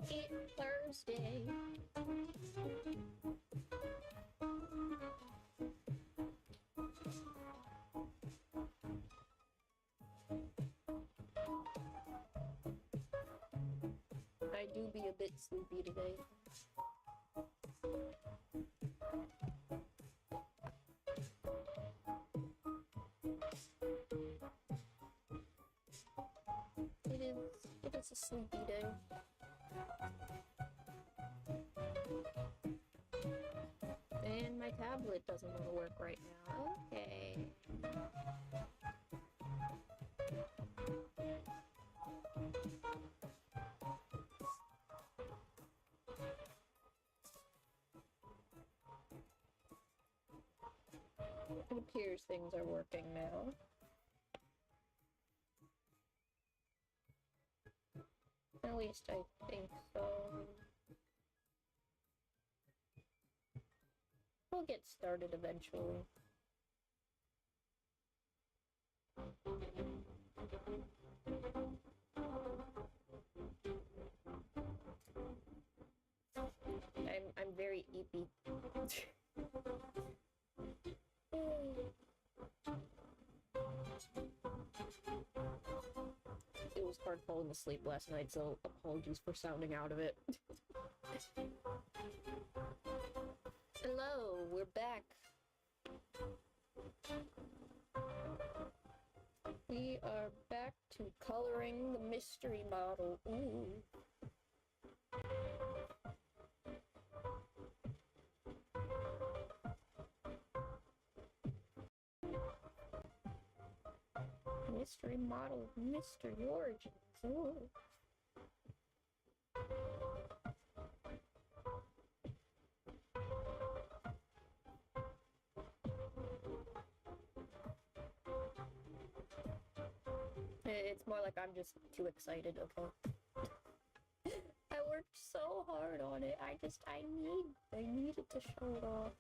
It's Thursday. I do be a bit sleepy today. It is a sleepy day. And my tablet doesn't want to work right now. Okay. It appears things are working now. At least I think so. We'll get started eventually. I'm very eepy. It was hard falling asleep last night, so apologies for sounding out of it. Hello, we're back. We are back to coloring the mystery model. Ooh. Mystery model, mystery origins. Ooh. It's more like I'm just too excited, okay? I worked so hard on it. I needed to show it off.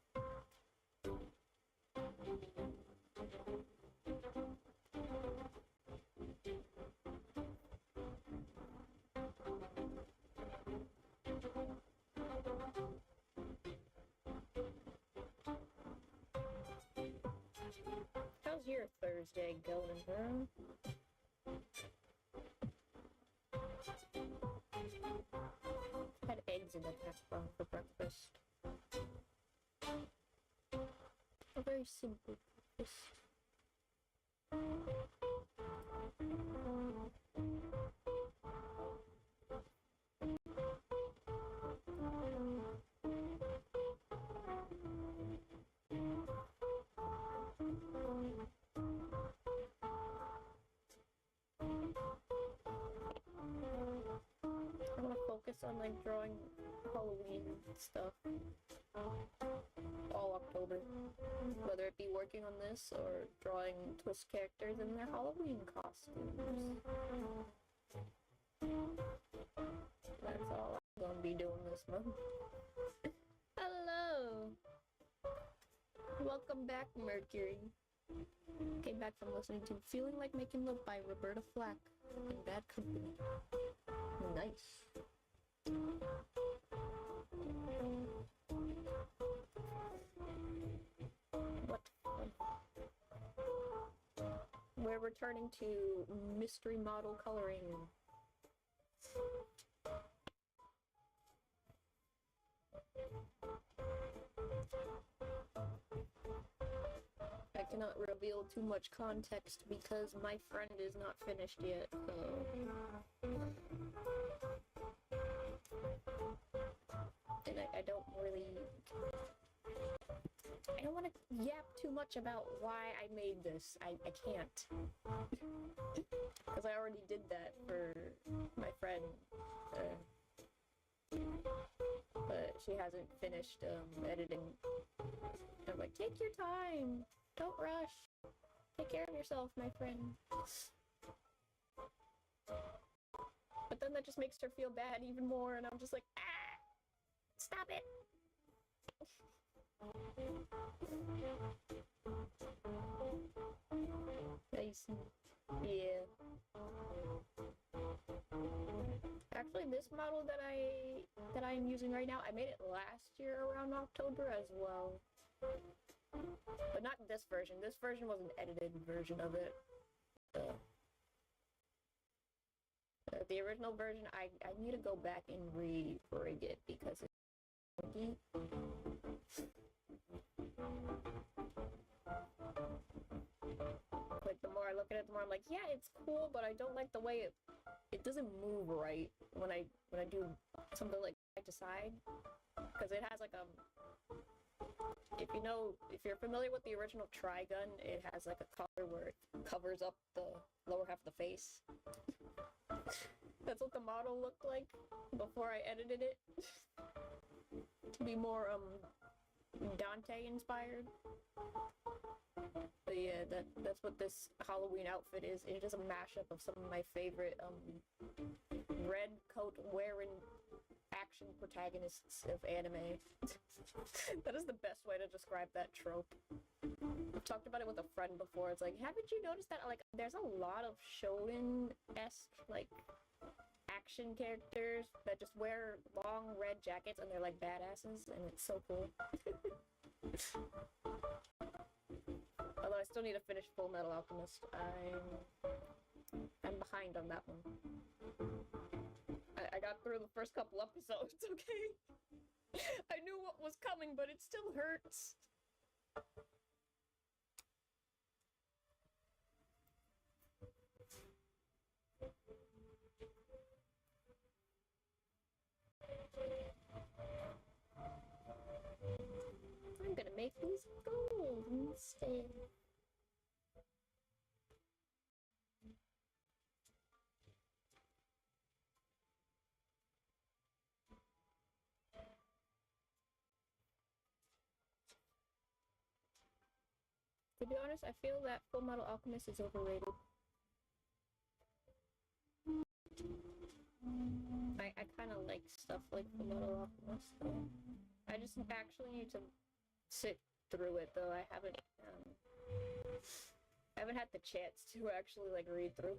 How's your Thursday going, huh? Had eggs in the hash brown for breakfast. A very simple breakfast. I want to focus on like drawing Halloween stuff all October, whether it be working on this or drawing Twist characters in their Halloween costumes. That's all I'm gonna be doing this month. Hello! Welcome back, Mercury. Came back from listening to Feeling Like Making Love by Roberta Flack in Bad Company. Nice. What fun. We're returning to mystery model coloring. I cannot reveal too much context because my friend is not finished yet, so... And I don't really... I don't want to yap too much about why I made this. I can't. Because I already did that for my friend. But she hasn't finished editing. I'm like, take your time. Don't rush. Take care of yourself, my friend. But then that just makes her feel bad even more, and I'm just like, ah! Stop it! Nice. Yeah. this model that I'm using right now, I made it last year around October as well. But not this version. This version was an edited version of it. The original version, I need to go back and re-rig it because it's funky. Like, the more I look at it, the more I'm like, yeah, it's cool, but I don't like the way it doesn't move right when I do something like side to side. Because it has like if you're familiar with the original Trigun, it has like a collar where it covers up the lower half of the face. That's what the model looked like before I edited it. To be more Dante inspired. But yeah, that's what this Halloween outfit is. It is a mashup of some of my favorite red coat wearing action protagonists of anime. That is the best way to describe that trope. I've talked about it with a friend before. It's like, haven't you noticed that like there's a lot of shonen-esque like action characters that just wear long red jackets and they're like badasses, and it's so cool. Although I still need to finish Full Metal Alchemist. I'm behind on that one. I got through the first couple episodes, okay? I knew what was coming, but it still hurts. I'm gonna make these gold instead. To be honest, I feel that Full Metal Alchemist is overrated. I kind of like stuff like Full Metal Alchemist, though. I just actually need to sit through it, though. I haven't had the chance to actually like read through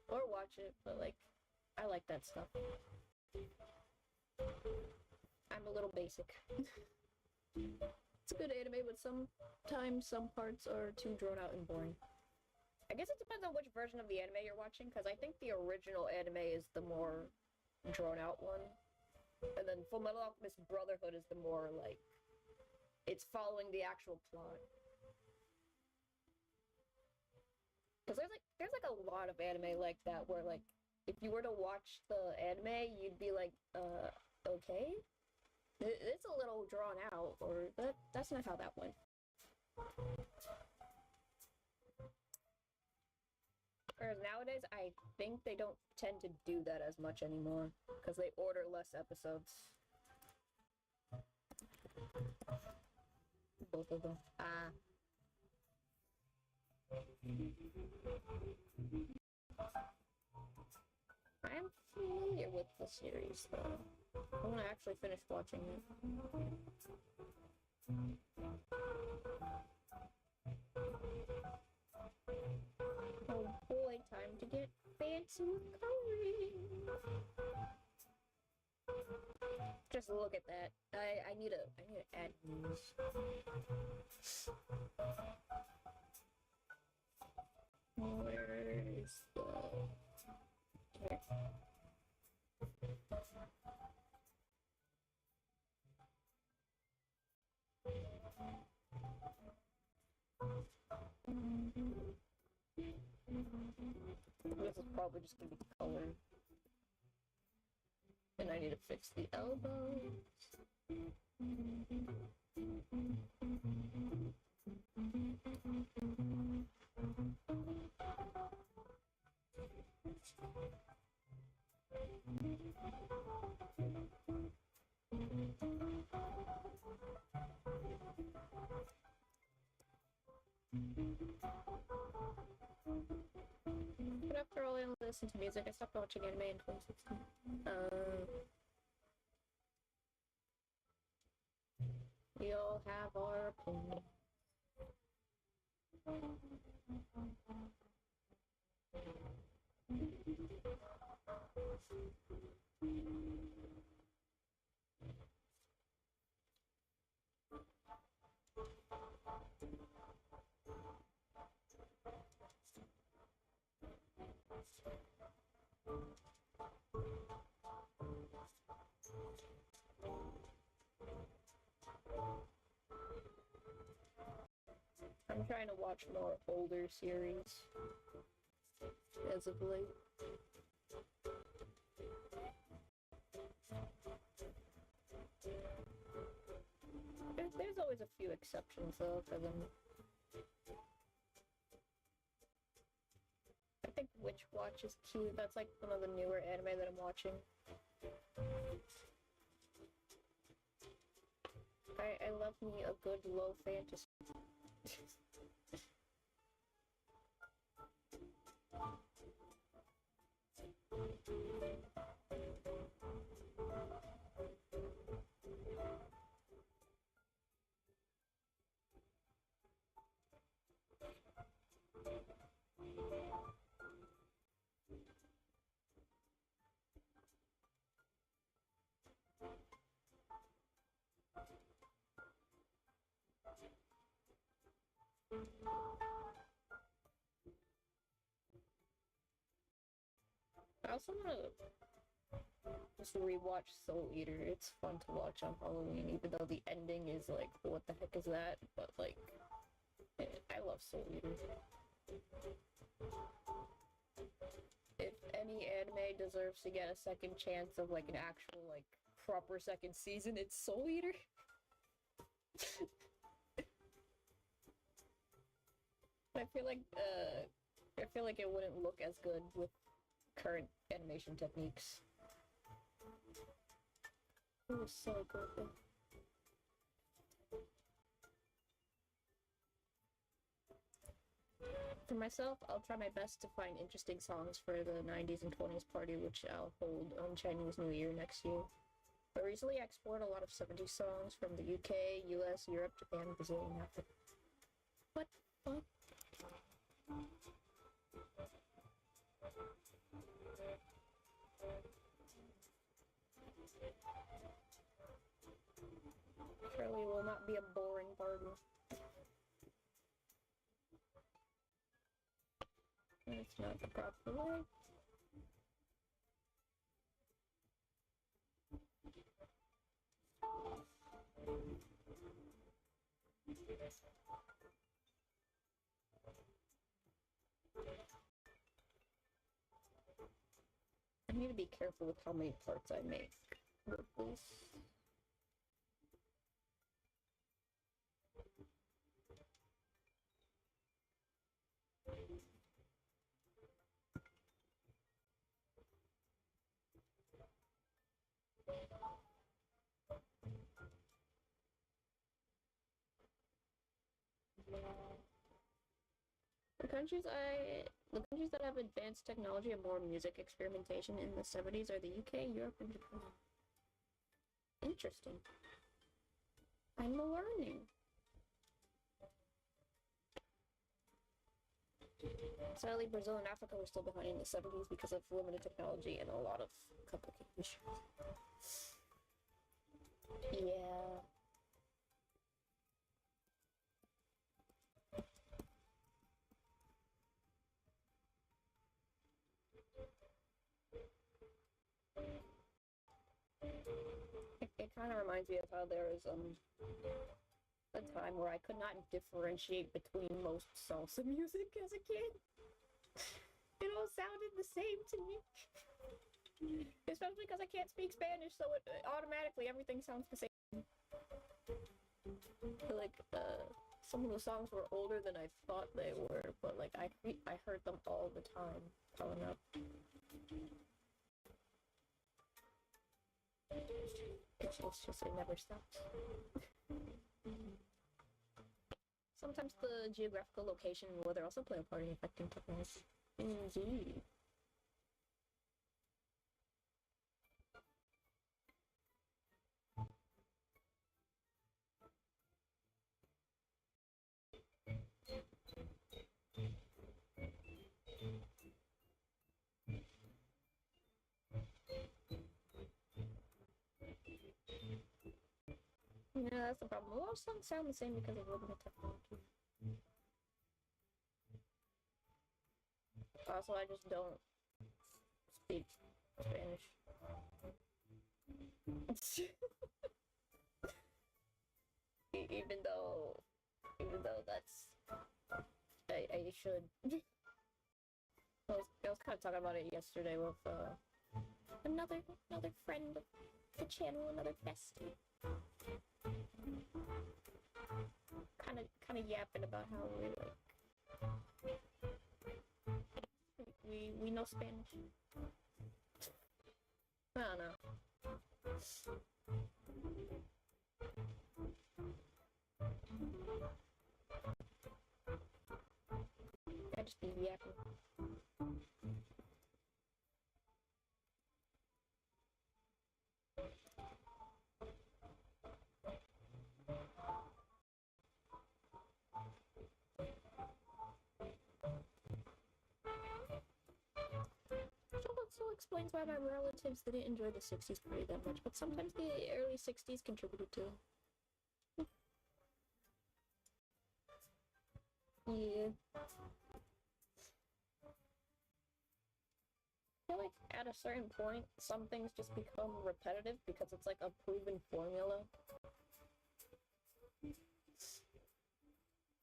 or watch it, but like I like that stuff. I'm a little basic. It's a good anime, but sometimes some parts are too drawn out and boring. I guess it depends on which version of the anime you're watching, because I think the original anime is the more drawn out one. And then Full Metal Alchemist Brotherhood is the more, like, it's following the actual plot. Because there's like a lot of anime like that, where, like, if you were to watch the anime, you'd be like, okay? It's a little drawn out, or that's not how that went. Whereas nowadays, I think they don't tend to do that as much anymore, because they order less episodes. Both of them. I'm familiar with the series, though. I want to actually finish watching it. Oh boy, time to get fancy with coloring. Just look at that. I need to add these. Where is the... Here. This is probably just gonna be colored. And I need to fix the elbows. But after all, I only listen to music. I stopped watching anime in 2016. We all have our opinion. I'm trying to watch more older series as of late. There's always a few exceptions though, because I think Witch Watch is cute. That's like one of the newer anime that I'm watching. I love me a good low fantasy. I also want to just rewatch Soul Eater. It's fun to watch on Halloween, even though the ending is like, what the heck is that? But like, I love Soul Eater. If any anime deserves to get a second chance of like an actual like proper second season, it's Soul Eater. I feel like it wouldn't look as good with current animation techniques. It was so good. For myself, I'll try my best to find interesting songs for the 90s and 20s party, which I'll hold on Chinese New Year next year. But recently I explored a lot of 70s songs from the UK, US, Europe, Japan, Brazil, and Africa. What the fuck? Surely will not be a boring party. That's not the proper way. I need to be careful with how many parts I make with this. The countries that have advanced technology and more music experimentation in the 70s are the UK, Europe, and Japan. Interesting. I'm learning. Sadly, Brazil and Africa were still behind in the 70s because of limited technology and a lot of complications. Yeah. It kind of reminds me of how there was a time where I could not differentiate between most salsa music as a kid. It all sounded the same to me. Especially because I can't speak Spanish, so it automatically everything sounds the same. Like, some of the songs were older than I thought they were, but like I heard them all the time growing up. It's just it never stops. Sometimes the geographical location and weather also play a part in affecting techniques. Indeed. Yeah, that's the problem. A lot of songs sound the same because of limited technology. Also, I just don't speak Spanish. even though that's I should. I was kind of talking about it yesterday with another friend of the channel, another bestie. Kind of yapping about how we know Spanish. I don't know. I just be yapping. Also explains why my relatives didn't enjoy the 60s party that much, but sometimes the early 60s contributed too. Yeah. I feel like at a certain point, some things just become repetitive because it's like a proven formula.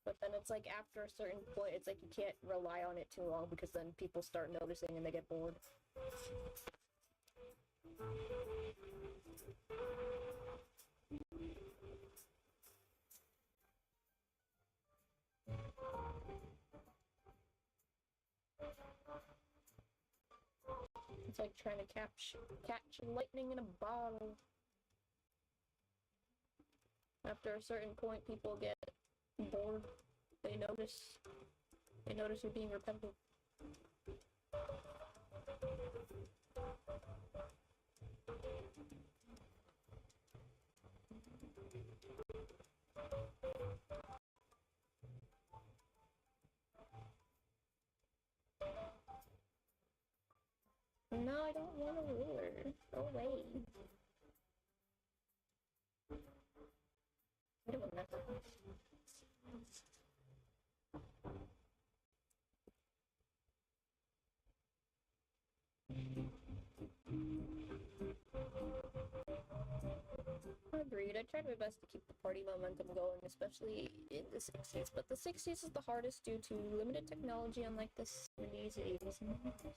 But then it's like after a certain point, it's like you can't rely on it too long because then people start noticing and they get bored. It's like trying to catch lightning in a bottle. After a certain point, people get bored. They notice you're being repetitive. No, I don't want a ruler. Go away. I don't want that. Agreed. I tried my best to keep the party momentum going, especially in the 60s, but the 60s is the hardest due to limited technology unlike the 70s, 80s, and 90s.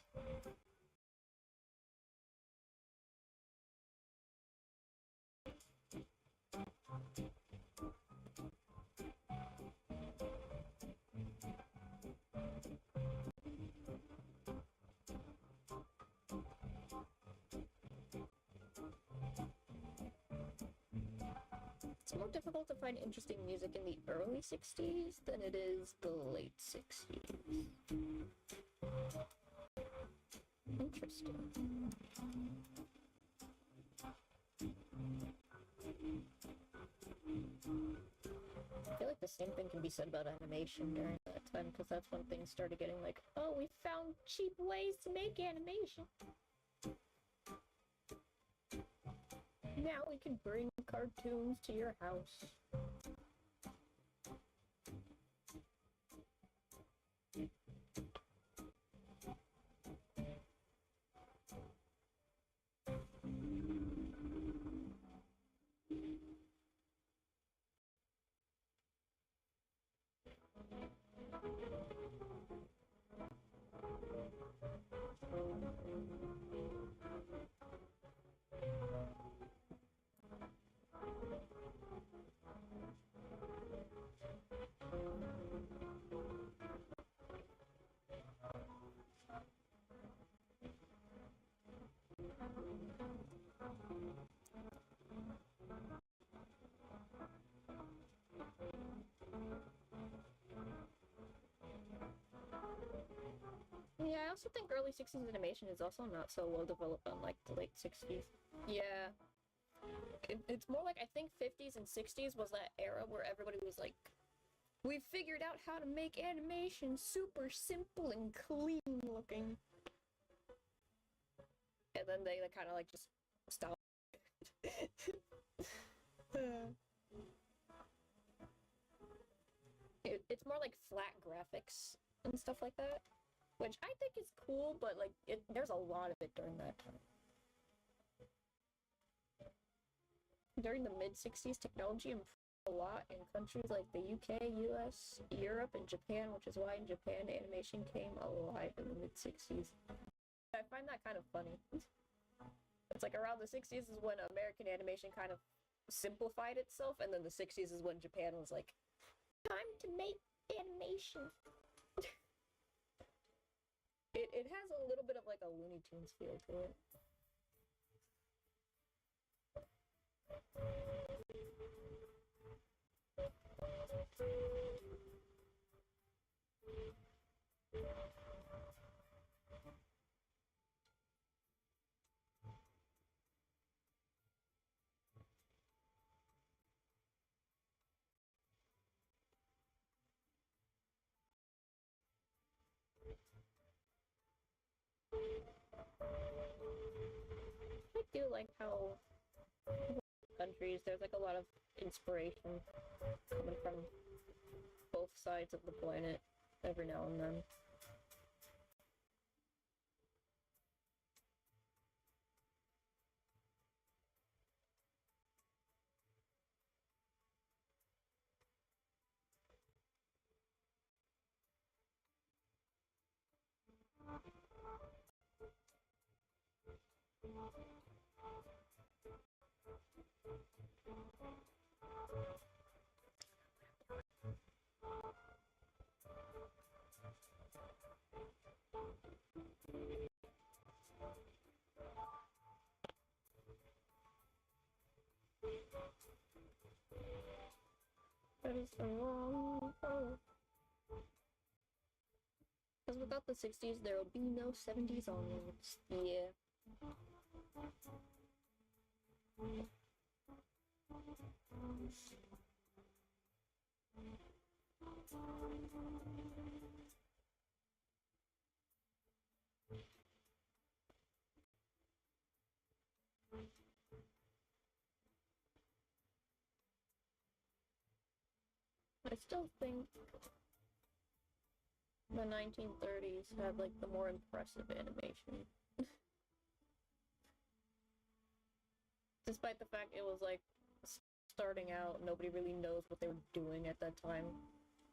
It's more difficult to find interesting music in the early 60s than it is the late 60s. Interesting. I feel like the same thing can be said about animation during that time, because that's when things started getting like, oh, we found cheap ways to make animation. Now we can bring cartoons to your house. Yeah, I also think early 60s animation is also not so well developed unlike the late 60s. Yeah. It's more like I think 50s and 60s was that era where everybody was like, we figured out how to make animation super simple and clean looking. And then they kind of like just stopped. It's more like flat graphics and stuff like that, which I think is cool, but like there's a lot of it during that time. During the mid-60s, technology improved a lot in countries like the UK, US, Europe, and Japan, which is why in Japan animation came alive in the mid-60s. I find that kind of funny. It's like around the 60s is when American animation kind of simplified itself, and then the 60s is when Japan was like, time to make animation. It has a little bit of like a Looney Tunes feel to it. I do like how countries there's like a lot of inspiration coming from both sides of the planet every now and then. That is the wrong color. Because without the 60s, there will be no 70s onwards. Yeah. I still think the 1930s had like the more impressive animation. Despite the fact it was like starting out, nobody really knows what they were doing at that time,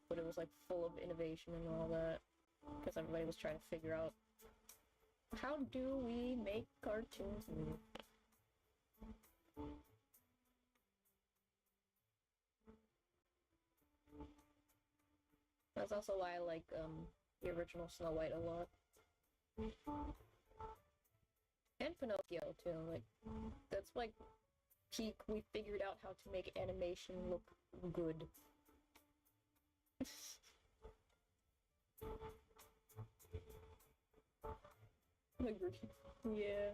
but it was like full of innovation and all that, because everybody was trying to figure out how do we make cartoons move. That's also why I like the original Snow White a lot. And Pinocchio too, like that's like peak, we figured out how to make animation look good. Agreed. Yeah.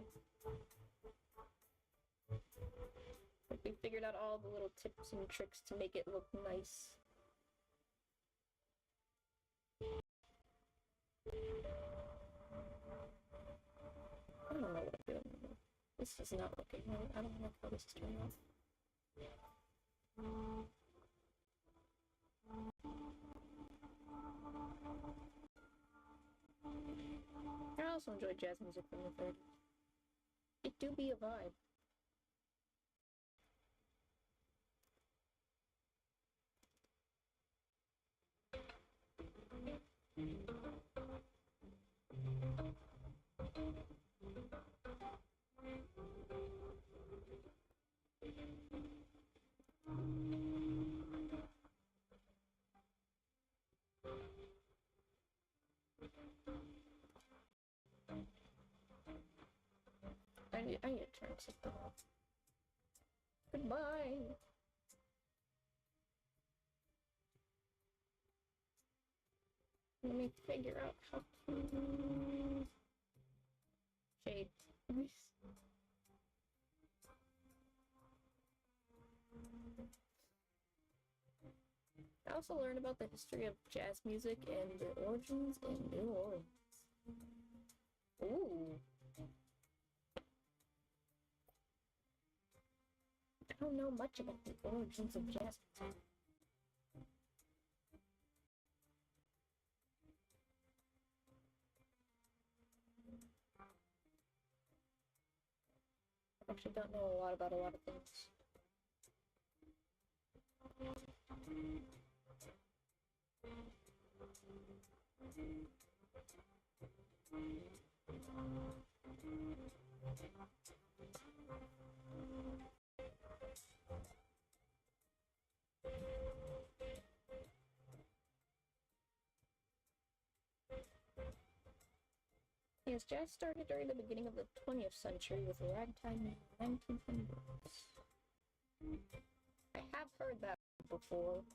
Like we figured out all the little tips and tricks to make it look nice. I don't know what I'm doing. This is not looking right. I don't like how this is turning out. I also enjoy jazz music from the 30s. It do be a vibe. I need to turn something off. Goodbye! Let me figure out how to shade. I also learned about the history of jazz music and the origins in New Orleans. Ooh. don't know much about the origins of jazz. I actually don't know a lot about a lot of things. Yes, jazz started during the beginning of the 20th century with ragtime in the 1900s. I have heard that before.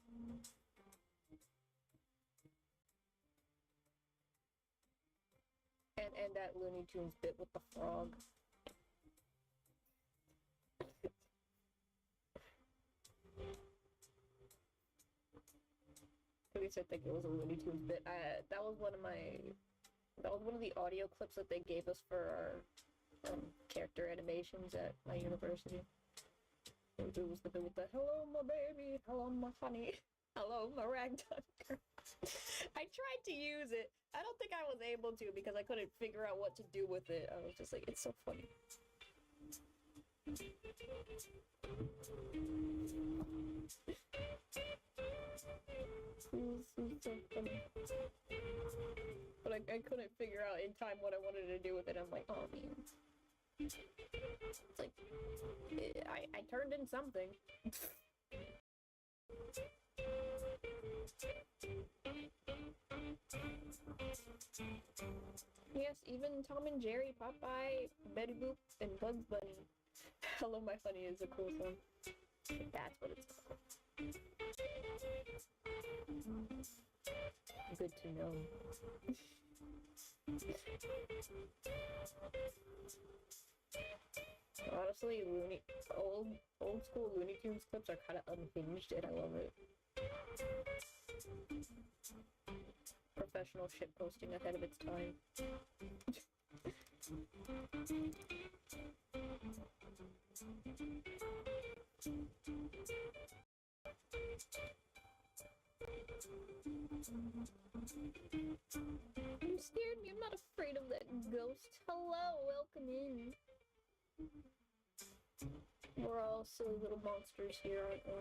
And that Looney Tunes bit with the frog. At least I think it was a Looney Tunes bit. That was one of the audio clips that they gave us for our character animations at my university. It was the bit with the "Hello, my baby. Hello, my honey. Hello, my ragtime girl." I tried to use it. I don't think I was able to because I couldn't figure out what to do with it. I was just like, it's so funny. So funny. But I couldn't figure out in time what I wanted to do with it. I'm like, oh man. It's like, I turned in something. Yes, even Tom and Jerry, Popeye, Betty Boop, and Bugs Bunny. Hello, My Honey is a cool song. That's what it's called. Good to know. Honestly, old school Looney Tunes clips are kind of unhinged, and I love it. Professional shit posting ahead of its time. You scared me. I'm not afraid of that ghost. Hello, welcome in. We're all silly little monsters here, aren't we?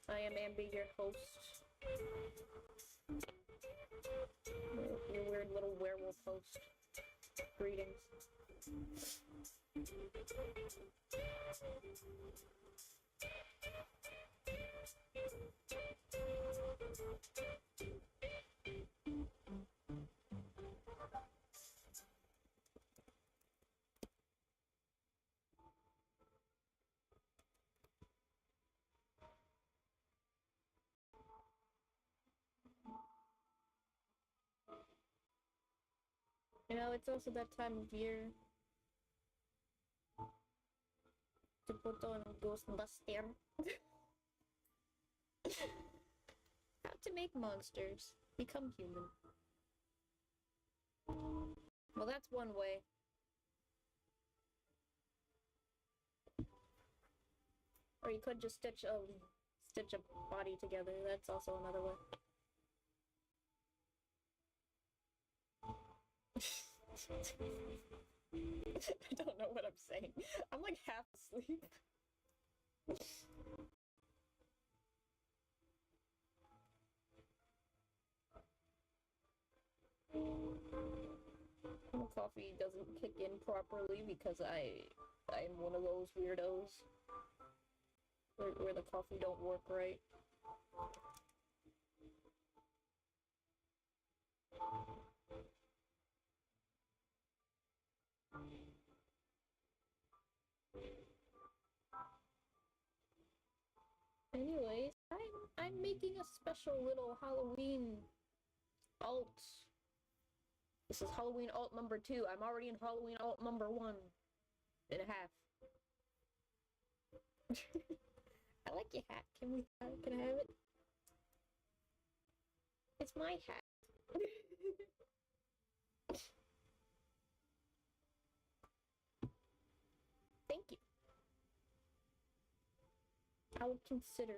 I am Ambi, your host. Your weird little werewolf host. Greetings. You know, it's also that time of year to put on Ghostbuster. How to make monsters become human. Well, that's one way. Or you could just stitch a body together. That's also another way. I don't know what I'm saying. I'm like half asleep. Coffee doesn't kick in properly because I'm one of those weirdos where the coffee don't work right. Anyways, I'm making a special little Halloween alt. This is Halloween alt number 2. I'm already in Halloween alt number 1 and a half. I like your hat. Can I have it? It's my hat. I would consider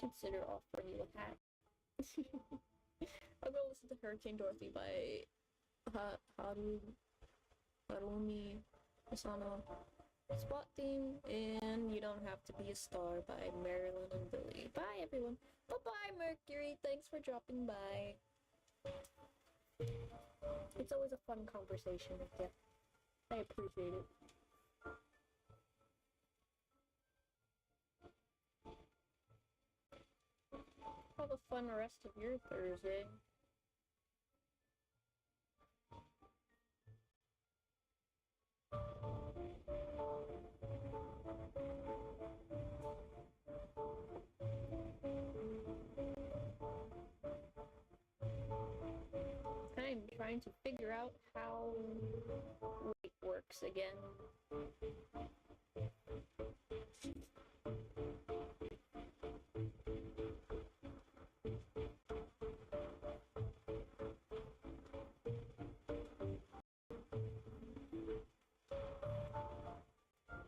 offering you a hat. I'll go listen to Hurricane Dorothy by Harumi Asano. Spot theme, and You Don't Have to Be a Star by Marilyn and Billy. Bye, everyone. Bye-bye, Mercury. Thanks for dropping by. It's always a fun conversation with you. I appreciate it. Have a fun rest of your Thursday. I'm trying to figure out how weight works again.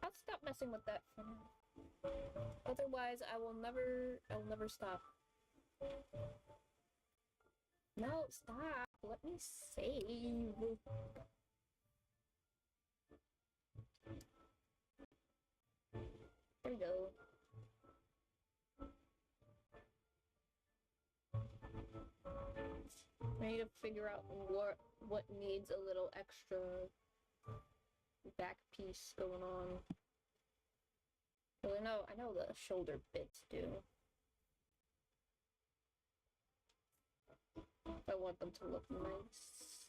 I'll stop messing with that for now. Otherwise, I'll never stop. No, stop. Let me save. There we go. I need to figure out what needs a little extra back piece going on. Well, I know the shoulder bits do. I want them to look nice.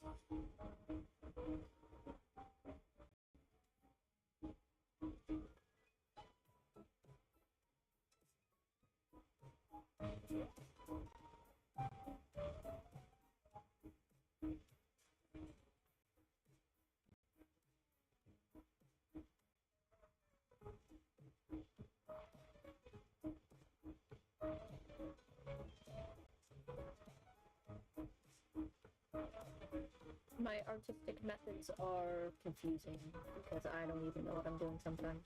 My artistic methods are confusing because I don't even know what I'm doing sometimes.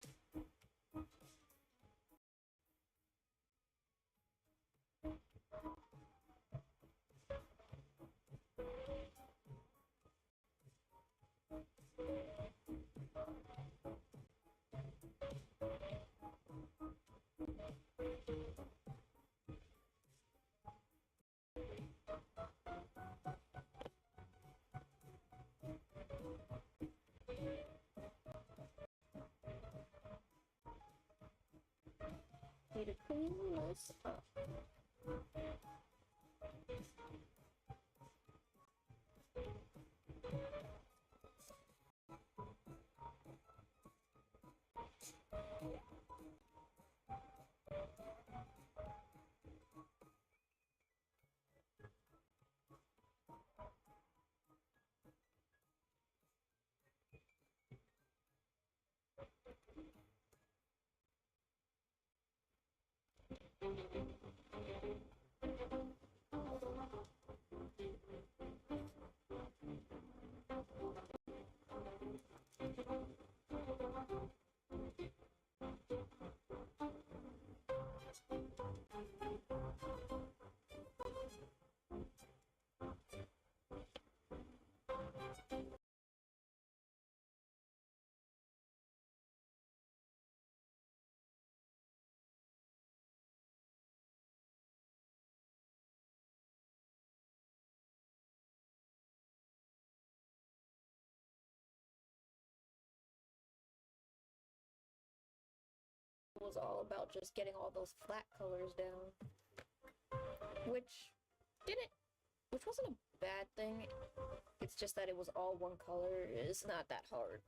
Need to clean this up. Was all about just getting all those flat colors down, which wasn't a bad thing. It's just that it was all one color. It's not that hard.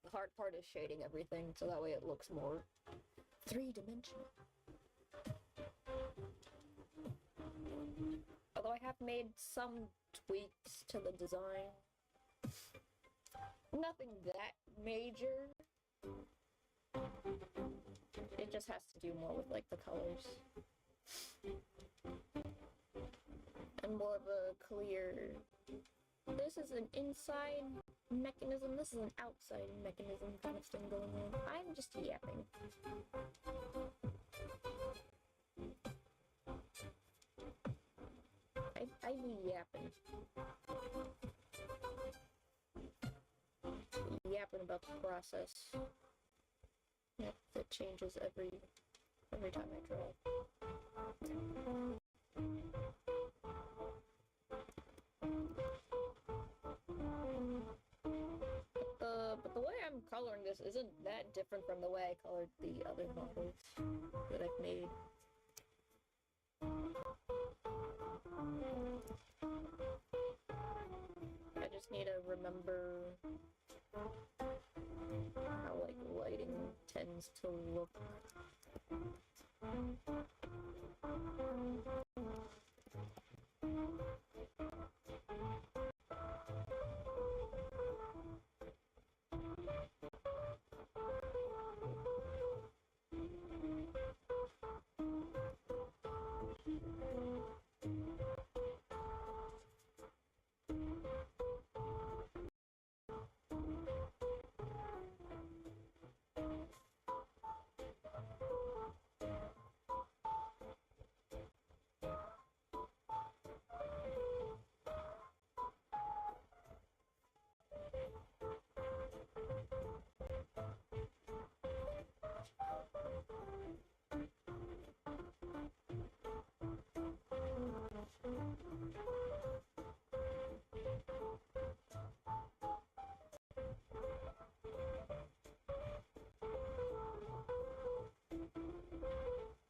The hard part is shading everything so that way it looks more three-dimensional. Although I have made some tweaks to the design, nothing that major. It just has to do more with like the colors and more of a clear. This is an inside mechanism. This is an outside mechanism kind of thing going on. I'm just yapping. I be yapping. Yapping about the process. Yep, it changes every time I draw. But the way I'm coloring this isn't that different from the way I colored the other models that I've made. I just need to remember how, like, lighting tends to look.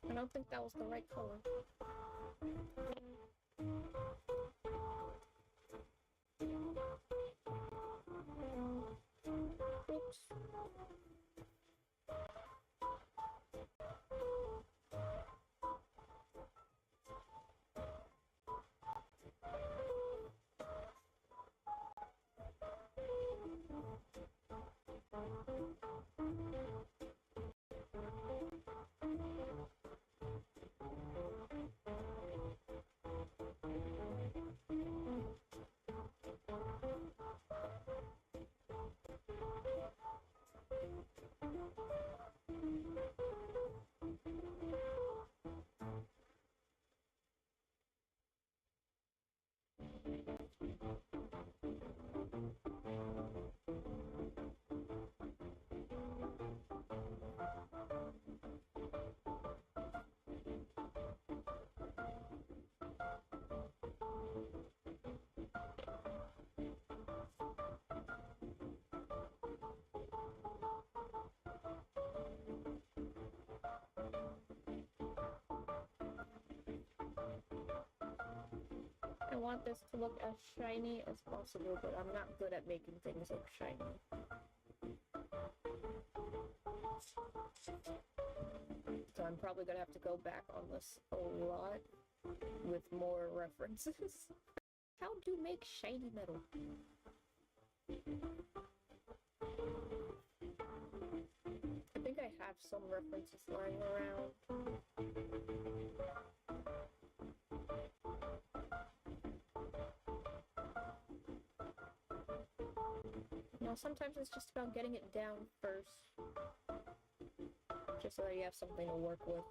I don't think that was the right color. Oops. I want this to look as shiny as possible, but I'm not good at making things look shiny. So I'm probably gonna have to go back on this a lot with more references. How to make shiny metal. I think I have some references lying around. You know, sometimes it's just about getting it down first. Just so that you have something to work with.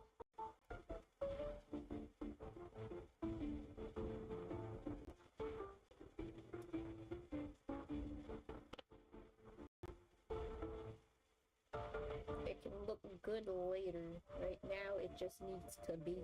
It can look good later. Right now, it just needs to be.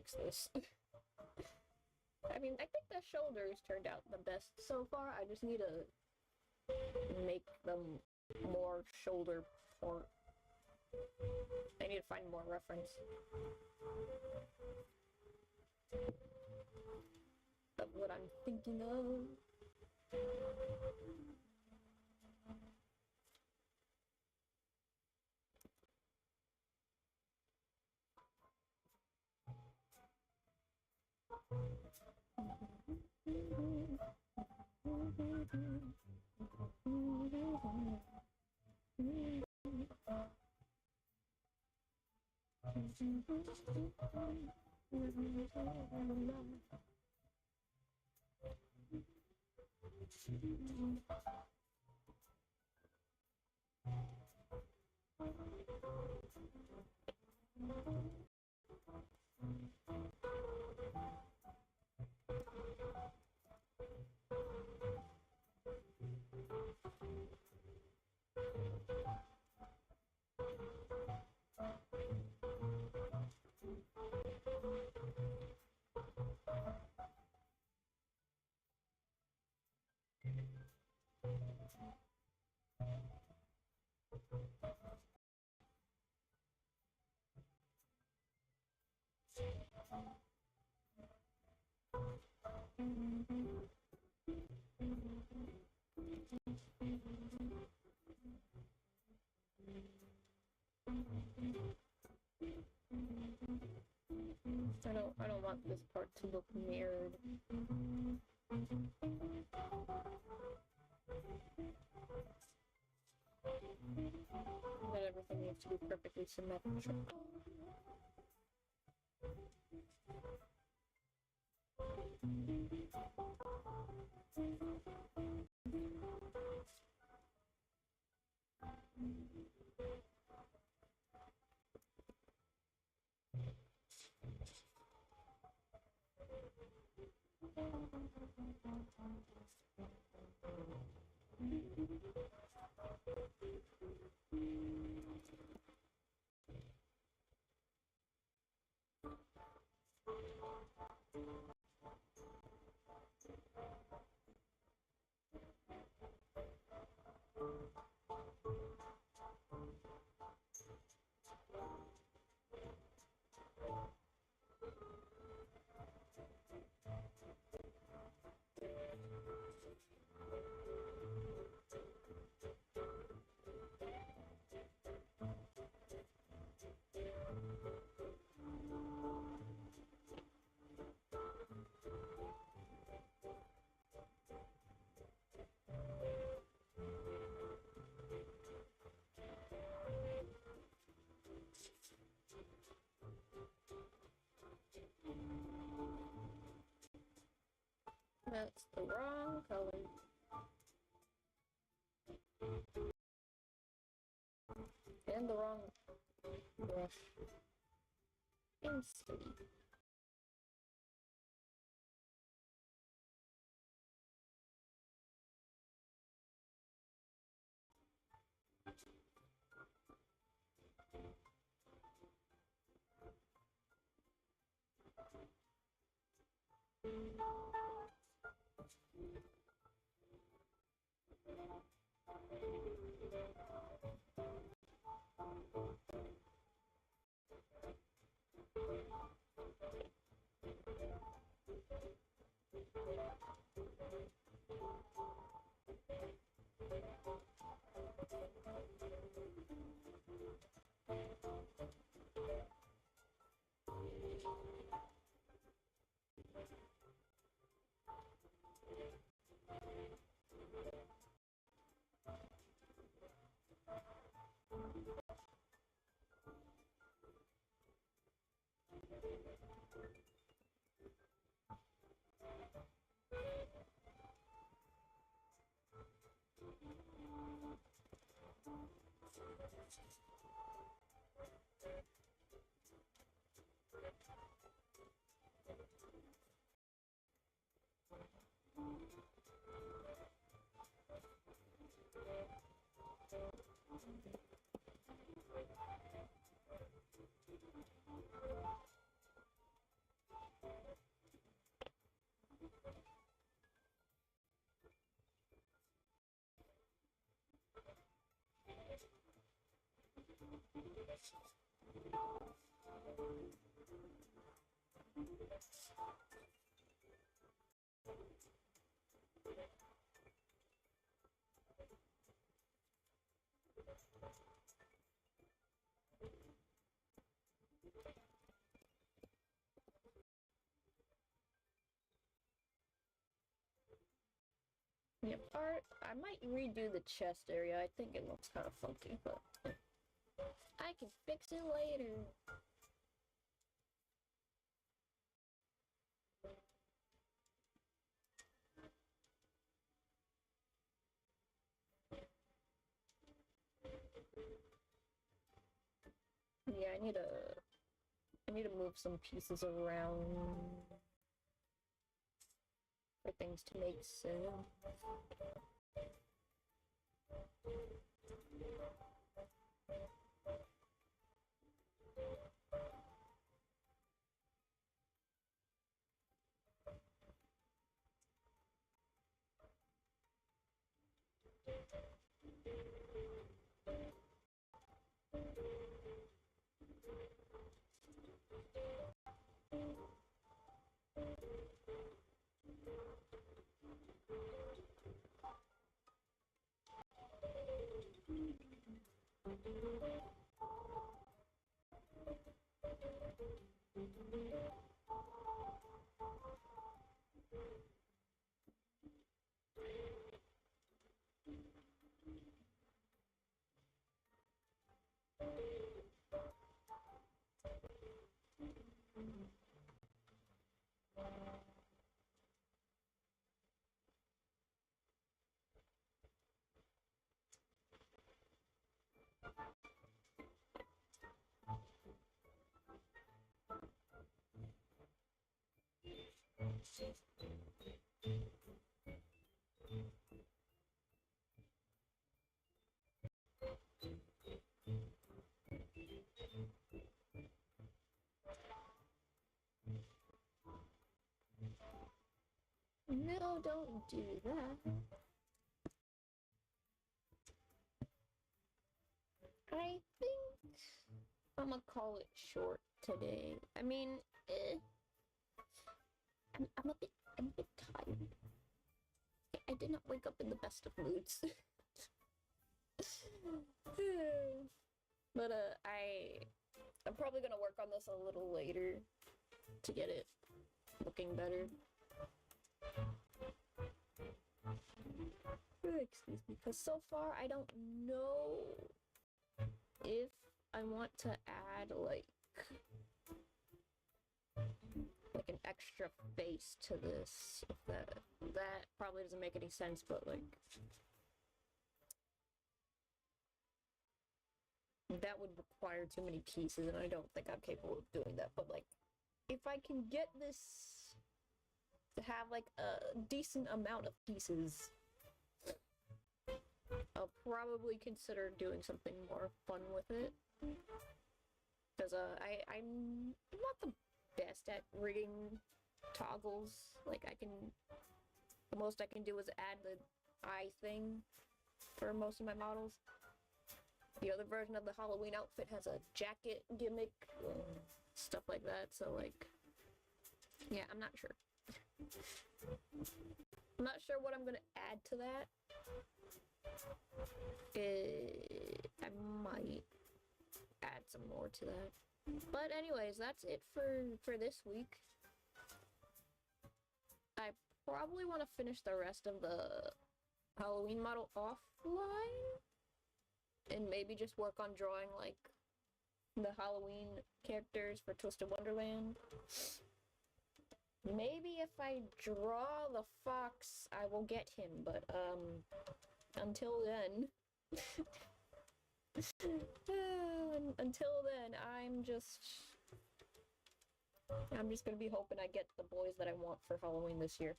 fix this. I mean, I think the shoulders turned out the best so far. I just need to make them more shoulder port. I need to find more reference of what I'm thinking of. I don't want this part to look mirrored. But everything needs to be perfectly symmetrical. That's the wrong color. And the wrong brush. And steady. Yeah, I might redo the chest area. I think it looks kind of funky, but I can fix it later. Yeah, I need to move some pieces around for things to make sense. No, don't do that. I think I'm gonna call it short today. I mean, I'm a bit tired. I did not wake up in the best of moods. But I'm probably gonna work on this a little later to get it looking better. Excuse me, because so far I don't know if I want to add like an extra face to this. If that probably doesn't make any sense, but like that would require too many pieces, and I don't think I'm capable of doing that. But like, if I can get this to have like a decent amount of pieces, I'll probably consider doing something more fun with it. Because I'm not the best at rigging toggles. Like the most I can do is add the eye thing for most of my models. The other version of the Halloween outfit has a jacket gimmick and stuff like that, so like, yeah, I'm not sure. I'm not sure what I'm gonna add to that. I might add some more to that. But anyways, that's it for this week. I probably want to finish the rest of the Halloween model offline. And maybe just work on drawing, like, the Halloween characters for Twisted Wonderland. Maybe if I draw the fox, I will get him, but, until then... until then, I'm just gonna be hoping I get the boys that I want for Halloween this year.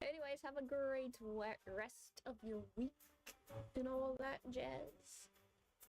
Anyways, have a great rest of your week and all that jazz.